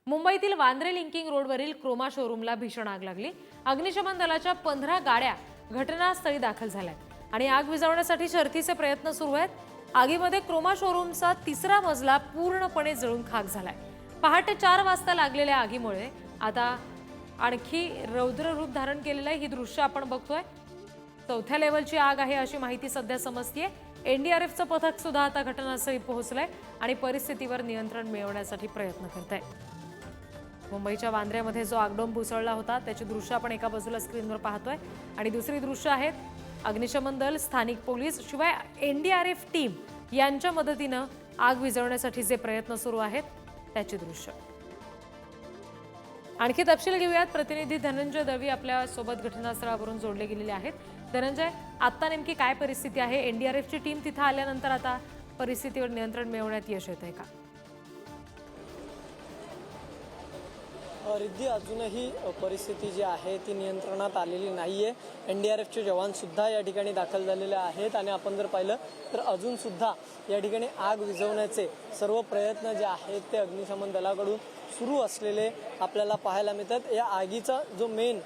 मुंबईतील वांद्रे लिंकिंग रोडवरील क्रोमा शोरूमला भीषण आग लागली। अग्निशमन दलाच्या 15 गाड्या घटनास्थळी दाखल झाल्या आणि आग विझवण्यासाठी शर्थीचे प्रयत्न सुरू आहेत। आगीमध्ये क्रोमा शोरूमचा 3रा मजला पूर्णपणे जळून खाक झालाय। पहाटे 4 वाजता लागलेल्या आगीमुळे आता आणखी रौद्र रूप धारण केलेलं आहे। ही दृश्य आपण बघतोय। 4थ्या लेवलची आग आहे अशी माहिती सध्या समजतीये। एनडीआरएफचं पथक सुद्धा आता घटनास्थळी पोहोचलंय आणि परिस्थितीवर नियंत्रण मिळवण्यासाठी प्रयत्न करतंय। मुंबईच्या वांद्र्यामध्ये जो आगडोंब उसळला होता त्याची दृश्य आपण एका बाजूला स्क्रीनवर पाहतोय आणि दुसरी दृश्य आहेत अग्निशमन दल, स्थानिक पोलीस शिवाय एनडीआरएफ टीम यांच्या मदतीने आग विझवण्यासाठी जे प्रयत्न सुरू आहेत त्याची दृश्य। आणखी तपशील घेऊयात। प्रतिनिधी धनंजय दवी आपल्या सोबत घटनास्थळावरून जोडले गेलेले आहेत। धनंजय, आता नेमकी काय परिस्थिती आहे? एनडीआरएफची टीम तिथे आल्यानंतर आता परिस्थितीवर नियंत्रण मिळवण्यात यश येतंय का? रिद्धी, अजूनही परिस्थिती जी आहे ती नियंत्रणात आलेली नाहीये। एनडीआरएफचे जवान सुद्धा या ठिकाणी दाखल झालेले आहेत आणि आपण जर पाहिलं तर अजून सुद्धा या ठिकाणी आग विझवण्याचे सर्व प्रयत्न जे आहेत ते अग्निशमन दलाकडून सुरू असलेले आपल्याला पाहायला मिळतात। या आगीचा जो मेन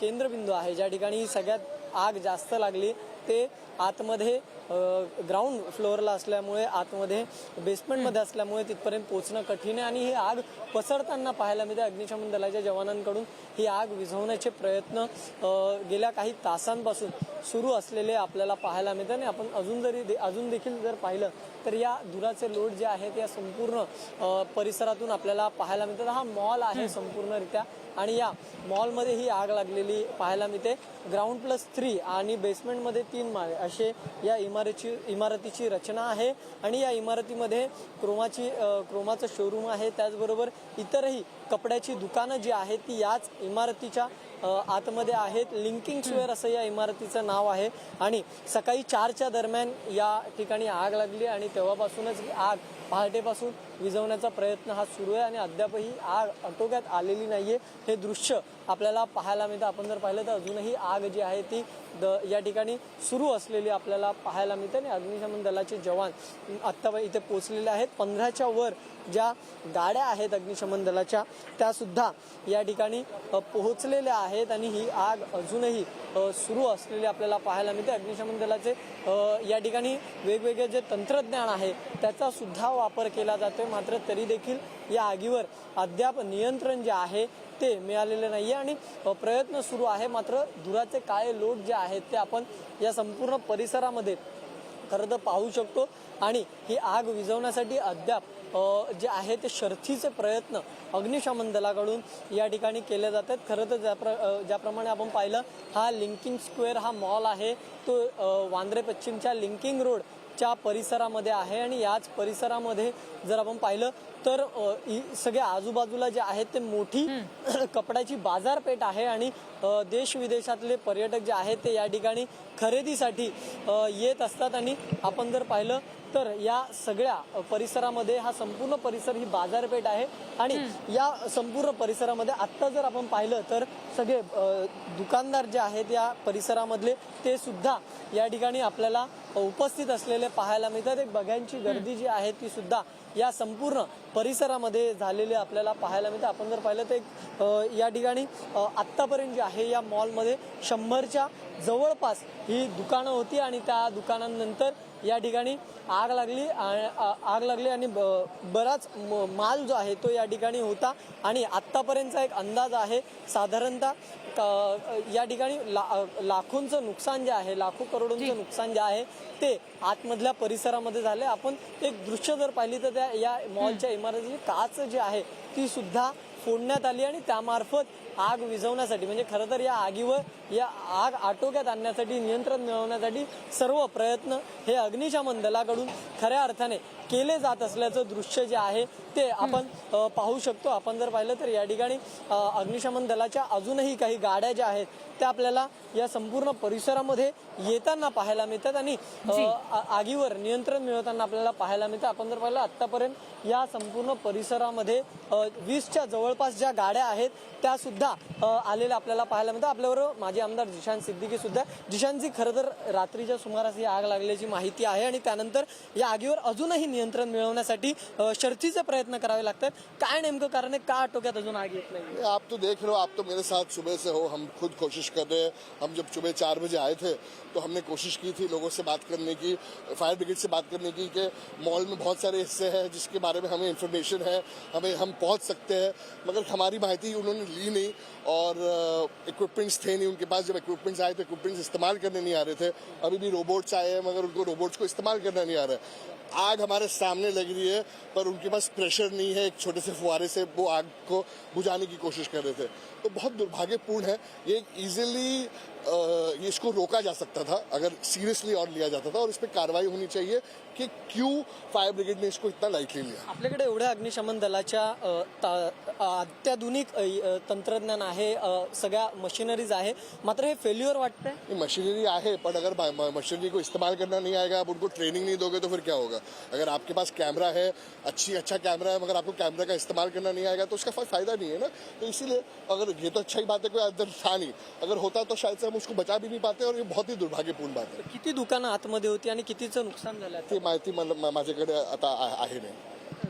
केंद्रबिंदू आहे, ज्या ठिकाणी सगळ्यात आग जास्त लागली ते आतमध्ये ग्राउंड फ्लोअरला असल्यामुळे, आतमध्ये बेसमेंटमध्ये असल्यामुळे तिथपर्यंत पोहोचणं कठीण आहे आणि ही आग पसरताना पाहायला मिळते। अग्निशमन दलाच्या जवानांकडून ही आग विझवण्याचे प्रयत्न गेल्या काही तासांपासून सुरू असलेले आपल्याला पाहायला मिळते आणि आपण अजून देखील जर पाहिलं तर या धुराचे लोट जे आहेत या संपूर्ण परिसरातून आपल्याला पाहायला मिळतात। हा मॉल आहे संपूर्णरित्या आणि या मॉलमध्ये ही आग लागलेली पाहायला मिळते। ग्राउंड +3 आणि बेसमेंटमध्ये 3 माळे असे या इमारतीची रचना आहे आणि या इमारतीमध्ये क्रोमाचं शोरूम आहे। त्याचबरोबर इतरही कपड्याची दुकानं जी आहेत ती याच इमारतीच्या आतमध्ये आहेत। लिंकिंग स्क्वेअर असं या इमारतीचं नाव आहे आणि सकाळी 4च्या दरम्यान या ठिकाणी आग लागली आणि तेव्हापासूनच आग पहाटेपासून विझवण्याचा प्रयत्न हा सुरू आहे आणि अद्यापही आग आटोक्यात आलेली नाहीये। हे दृश्य आपल्याला पाहायला मिळतं। आपण जर पाहिलं तर अजूनही आग जी आहे ती या ठिकाणी सुरू असलेली आपल्याला पाहायला मिळते आणि अग्निशमन दलाचे जवान आत्ता इथे पोहोचलेले आहेत। 15च्या वर ज्या गाड्या आहेत अग्निशमन दलाच्या त्या सुद्धा या ठिकाणी पोहोचलेल्या आहेत आणि ही आग अजूनही सुरू असलेली आपल्याला पाहायला मिळते। अग्निशमन दलाचे या ठिकाणी वेगवेगळे जे तंत्रज्ञान आहे त्याचा सुद्धा वापर केला जातोय, मात्र तरी देखील या आगीवर अद्याप नियंत्रण जे आहे ते मिळालेले नाहीये आणि प्रयत्न सुरू आहे। मात्र धुराचे काळे लोट जे आहेत ते आपण या संपूर्ण परिसरामध्ये खरं तर पाहू शकतो आणि ही आग विझवण्यासाठी अद्याप जे आहे ते शर्थीचे प्रयत्न अग्निशमन दलाकडून या ठिकाणी केले जातात। खरं तर ज्याप्रमाणे आपण पाहिलं हा लिंकिंग स्क्वेअर हा मॉल आहे तो वांद्रे पश्चिमच्या लिंकिंग रोडच्या परिसरामध्ये आहे आणि याच परिसरामध्ये जर आपण पाहिलं तर सगळ्या आजूबाजूला जे आहेत ते मोठी कपड्याची बाजारपेठ आहे आणि देश विदेशातले पर्यटक जे आहेत ते या ठिकाणी खरेदीसाठी येत असतात आणि आपण जर पाहिलं तर या सगळ्या परिसरामध्ये हा संपूर्ण परिसर ही बाजारपेठ आहे आणि या संपूर्ण परिसरामध्ये आत्ता जर आपण पाहिलं तर सगळे दुकानदार जे आहेत या परिसरामधले ते सुद्धा या ठिकाणी आपल्याला उपस्थित असलेले पाहायला मिळतात। एक बघ्यांची गर्दी जी आहे ती सुद्धा या संपूर्ण परिसरामध्ये झालेले आपल्याला पाहायला मिळतं। आपण जर पाहिलं तर या ठिकाणी आत्तापर्यंत जे आहे या मॉलमध्ये 100च्या जवळपास ही दुकानं होती आणि त्या दुकानांनंतर या ठिकाणी आग लागली आणि बराच माल जो आहे तो या ठिकाणी होता आणि आत्तापर्यंतचा एक अंदाज आहे साधारणतः या ठिकाणी लाखोंचं नुकसान जे आहे, लाखो करोडोंचं नुकसान जे आहे ते आतमधल्या परिसरामध्ये झाले। आपण एक दृश्य जर पाहिली तर त्या या मॉलच्या इमारतीची काच जी आहे ती सुद्धा फोडण्यात आली आणि त्यामार्फत आग विझवण्यासाठी म्हणजे खरं तर या आगीवर या आग आटोक्यात आणण्यासाठी, नियंत्रण मिळवण्यासाठी सर्व प्रयत्न हे अग्निशमन दलाकडून खऱ्या अर्थाने केले जात असल्याचं दृश्य जे आहे ते आपण पाहू शकतो। आपण जर पाहिलं तर या ठिकाणी अग्निशमन दलाच्या अजूनही काही गाड्या ज्या आहेत त्या आपल्याला या संपूर्ण परिसरामध्ये येताना पाहायला मिळतात आणि आगीवर नियंत्रण मिळवताना आपल्याला पाहायला मिळतं। आपण जर पाहिलं आतापर्यंत या संपूर्ण परिसरामध्ये 20च्या जवळपास ज्या गाड्या आहेत त्या सुद्धा आलेल्या आपल्याला पाहायला मिळतं। आपल्याबरोबर माजी आमदार जिशान सिद्दीकी सुद्धा। जिशानजी, खरं तर रात्रीच्या सुमारास ही आग लागल्याची माहिती आहे आणि त्यानंतर या आगीवर अजूनही नियंत्रण मिळवण्यासाठी शर्थीचे प्रयत्न करावे लागतात. काय नेमकं कारण आहे, का आटोक्यात अजून आग येत नाही? आप तो देख रहे हो, आप तो मेरे साथ सुबह से हो, हम खुद कोशिश कर रहे हैं. हम जब सुबह 4 बजे आए थे तो हमने कोशिश की थी लोगों से बात करने की, फायर ब्रिगेड से बात करने की कि मॉल में बहुत सारे हिस्से हैं जिसके बारे में हमें इन्फॉर्मेशन है, हम पहुंच सकते हैं, मगर हमारी माहिती उन्होंने ली नहीं और इक्विपमेंट्स थे नहीं उनके पास. जब इक्विपमेंट्स आए तो इक्विपमेंट्स इस्तेमाल करने नहीं आ रहे थे. अभी भी रोबोट्स आए हैं मगर उनको रोबोट्स को इस्तेमाल करना नहीं आ रहा है. आग हमारे सामने लग रही है पर उनके पास प्रेशर नहीं है. एक छोटे से फुहारे से वो आग को बुझाने की कोशिश कर रहे थे. तो बहुत दुर्भाग्यपूर्ण है. ये इजीली इसको रोका जा सकता था अगर सीरियसली और लिया जाता था और इस पर कार्रवाई होनी चाहिए कि क्यों फायर ब्रिगेड ने इसको इतना लाइटली लिया. आपल्याकडे एवढ्या अग्निशमन दलाच्या अत्याधुनिक तंत्रज्ञान आहे, सगळ्या मशिनरीज आहे, मात्र हे फेल्युअर वाटतंय. ये मशीनरी आहे पण अगर मशीनरी को इस्तेमाल करना नहीं आएगा, आप उनको ट्रेनिंग नहीं दोगे तो फिर क्या होगा. अगर आपके पास कैमरा है, अच्छा कैमरा है, मगर आपको कैमरा का इस्तेमाल करना नहीं आएगा तो उसका फायदा नहीं है ना. तो इसीलिए अगर ये तो अच्छा ही बात है, कोई अंदर था नहीं, अगर होता तो शायद से हम उसको बचा भी नहीं पाते और ये बहुत ही दुर्भाग्यपूर्ण बात है. किती दुकानं आतमध्ये होती आणि कितीचं नुकसान झालं? ती माहिती माझ्याकडे आता आहे नाही.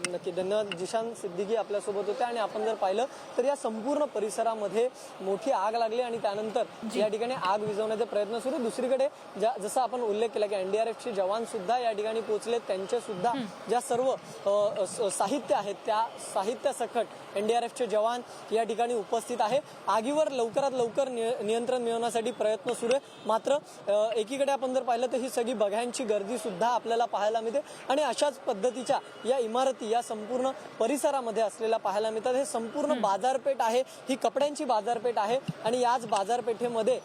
नक्की, धन्यवाद. जिशान सिद्दीकी आपल्यासोबत होते आणि आपण जर पाहिलं तर या संपूर्ण परिसरामध्ये मोठी आग लागली आणि त्यानंतर या ठिकाणी आग विझवण्याचे प्रयत्न सुरू. दुसरीकडे जसं आपण उल्लेख केला की एनडीआरएफचे जवान सुद्धा या ठिकाणी पोहोचले. त्यांचे सुद्धा ज्या सर्व साहित्य आहेत त्या साहित्यासकट एनडीआरएफचे जवान या ठिकाणी उपस्थित आहे. आगीवर लवकरात लवकर नियंत्रण मिळवण्यासाठी प्रयत्न सुरू आहे. मात्र एकीकडे आपण जर पाहिलं तर ही सगळी बघ्यांची गर्दी सुद्धा आपल्याला पाहायला मिळते आणि अशाच पद्धतीच्या या इमारती या संपूर्ण परिसरामध्ये असलेल्या पाहायला मिळतात. हे संपूर्ण बाजारपेठ आहे, ही कपड्यांची बाजारपेठ आहे आणि याच बाजारपेठेमध्ये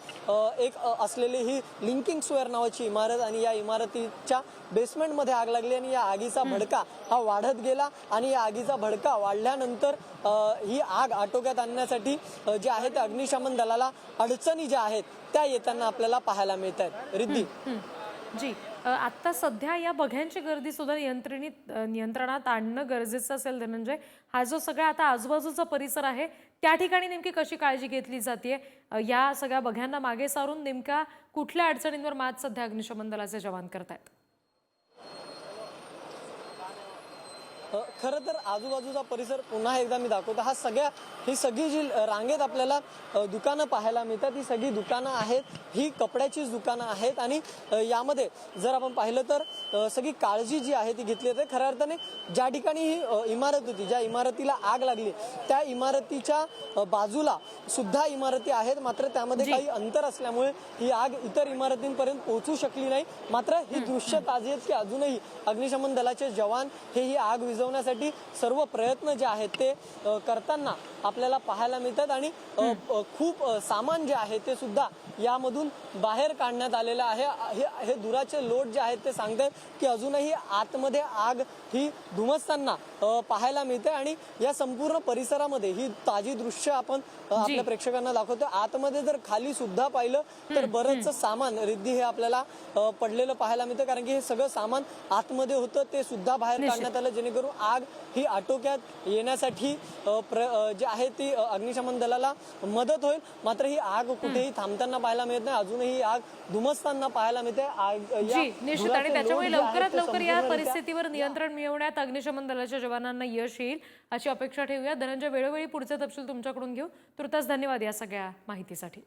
एक असलेली ही लिंकिंग स्क्वेअर नावाची इमारत आणि या इमारतीच्या बेसमेंटमध्ये आग लागली आणि या आगीचा भडका हा वाढत गेला आणि या आगीचा भडका वाढल्यानंतर ही आग आटोक्यात आणण्यासाठी जे आहे ते अग्निशमन दलाला अडचणी ज्या आहेत त्या येताना आपल्याला पाहायला मिळत आहेत. रिद्धी जी, आता सध्या या बघ्यांची गर्दी सुद्धा नियंत्रणात आणणं गरजेचं असेल धनंजय. हा जो सगळा आता आजूबाजूचा परिसर आहे त्या ठिकाणी नेमकी कशी काळजी घेतली जाते, या सगळ्या बघ्यांना मागे सारून नेमका कुठल्या अडचणींवर मात सध्या अग्निशमन दलाचे जवान करतायत? खरं तर आजूबाजूचा परिसर पुन्हा एकदा मी दाखवतो. ही सगळी जी रांगेत आपल्याला दुकानं पाहायला मिळतात ही सगळी दुकानं आहेत, ही कपड्याचीच दुकानं आहेत आणि यामध्ये जर आपण पाहिलं तर सगळी काळजी जी आहे ती घेतली जाते. खऱ्या अर्थाने ज्या ठिकाणी ही इमारत होती, ज्या इमारतीला आग लागली त्या इमारतीच्या बाजूला सुद्धा इमारती आहेत, मात्र त्यामध्ये काही अंतर असल्यामुळे ही आग इतर इमारतींपर्यंत पोहोचू शकली नाही. मात्र ही दृश्य ताजी आहेत की अजूनही अग्निशमन दलाचे जवान ही आग विझवण्यासाठी सर्व प्रयत्न जे आहेत ते करताना आपल्याला पाहायला मिळतात आणि खूप सामान जे आहे ते सुद्धा यामधून बाहेर काढण्यात आलेलं आहे. हे धुराचे लोट जे आहेत ते सांगतात की अजूनही आतमध्ये आग ही धुमसताना पाहायला मिळते आणि या संपूर्ण परिसरामध्ये ही ताजी दृश्य आपण आपल्या प्रेक्षकांना दाखवतो. आतमध्ये जर खाली सुद्धा पाहिलं तर बरंचसं सामान रिद्धी हे आपल्याला पडलेलं पाहायला मिळतं, कारण की हे सगळं सामान आतमध्ये होतं ते सुद्धा बाहेर काढण्यात आलं जेणेकरून आग ही आटोक्यात येण्यासाठी जे आहे ती अग्निशमन दलाला मदत होईल. मात्र ही आग कुठेही थांबताना पाहायला मिळत नाही, अजूनही ही आग धुमसताना पाहायला मिळते. निश्चित, आणि त्याच्यामुळे लवकरात लवकर या परिस्थितीवर नियंत्रण मिळवण्यात अग्निशमन दलाच्या जवानांना यश येईल अशी अपेक्षा ठेवूया. धनंजय, वेळोवेळी पुढचे तपशील तुमच्याकडून घेऊ. तुर्तास धन्यवाद या सगळ्या माहितीसाठी.